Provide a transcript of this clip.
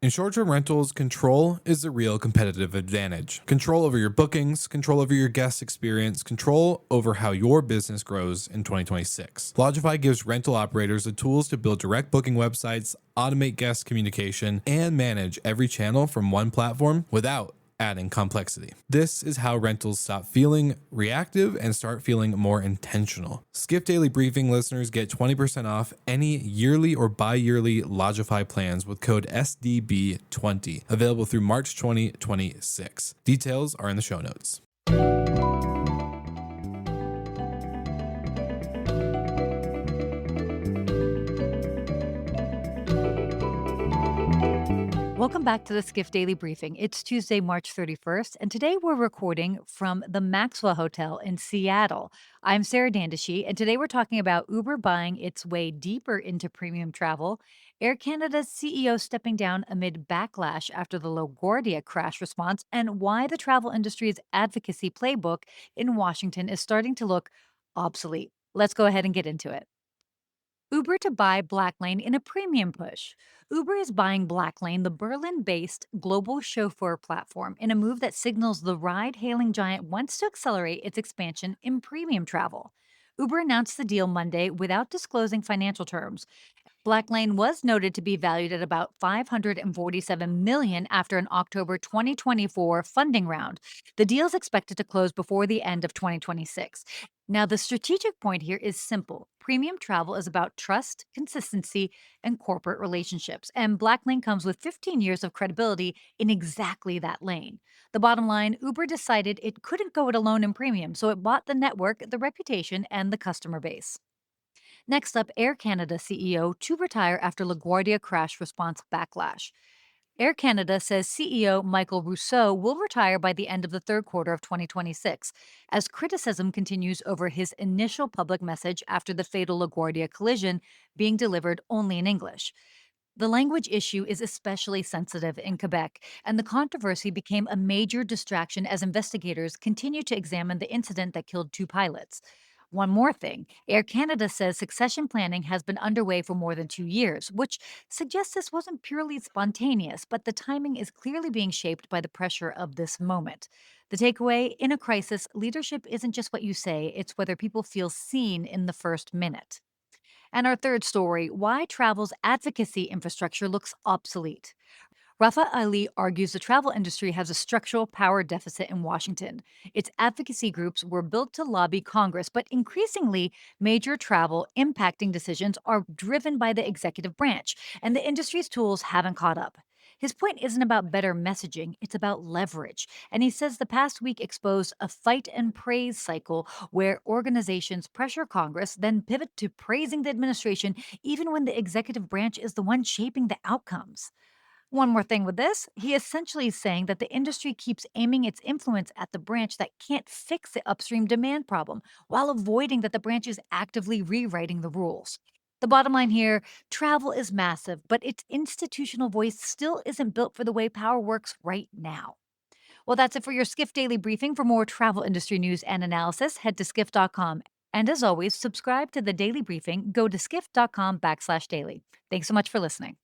In short-term rentals, control is the real competitive advantage. Control over your bookings, control over your guest experience, control over how your business grows in 2026. Lodgify gives rental operators the tools to build direct booking websites, automate guest communication, and manage every channel from one platform without adding complexity. This is how rentals stop feeling reactive and start feeling more intentional. Skift Daily Briefing listeners get 20% off any yearly or bi-yearly Lodgify plans with code SDB20, available through March 2026. Details are in the show notes. Welcome back to the Skift Daily Briefing. It's Tuesday, March 31st, and today we're recording from the Maxwell Hotel in Seattle. I'm Sarah Dandashy, and today we're talking about Uber buying its way deeper into premium travel, Air Canada's CEO stepping down amid backlash after the LaGuardia crash response, and why the travel industry's advocacy playbook in Washington is starting to look obsolete. Let's go ahead and get into it. Uber to buy Blacklane in a premium push. Uber is buying Blacklane, the Berlin based global chauffeur platform, in a move that signals the ride hailing giant wants to accelerate its expansion in premium travel. Uber announced the deal Monday without disclosing financial terms. Blacklane was noted to be valued at about 547 million after an October 2024 funding round. The deal is expected to close before the end of 2026. Now, the strategic point here is simple. Premium travel is about trust, consistency, and corporate relationships. And Blacklane comes with 15 years of credibility in exactly that lane. The bottom line, Uber decided it couldn't go it alone in premium, so it bought the network, the reputation, and the customer base. Next up, Air Canada CEO to retire after LaGuardia crash response backlash. Air Canada says CEO Michael Rousseau will retire by the end of the third quarter of 2026, as criticism continues over his initial public message after the fatal LaGuardia collision being delivered only in English. The language issue is especially sensitive in Quebec, and the controversy became a major distraction as investigators continue to examine the incident that killed two pilots. One more thing, Air Canada says succession planning has been underway for more than 2 years, which suggests this wasn't purely spontaneous, but the timing is clearly being shaped by the pressure of this moment. The takeaway, in a crisis, leadership isn't just what you say, it's whether people feel seen in the first minute. And our third story, why travel's advocacy infrastructure looks obsolete. Rafa Ali argues the travel industry has a structural power deficit in Washington. Its advocacy groups were built to lobby Congress, but increasingly, major travel impacting decisions are driven by the executive branch, and the industry's tools haven't caught up. His point isn't about better messaging, it's about leverage. And he says the past week exposed a fight and praise cycle where organizations pressure Congress, then pivot to praising the administration, even when the executive branch is the one shaping the outcomes. One more thing with this, he essentially is saying that the industry keeps aiming its influence at the branch that can't fix the upstream demand problem, while avoiding that the branch is actively rewriting the rules. The bottom line here, travel is massive, but its institutional voice still isn't built for the way power works right now. Well, that's it for your Skift Daily Briefing. For more travel industry news and analysis, head to skift.com. And as always, subscribe to the Daily Briefing. Go to skift.com/daily. Thanks so much for listening.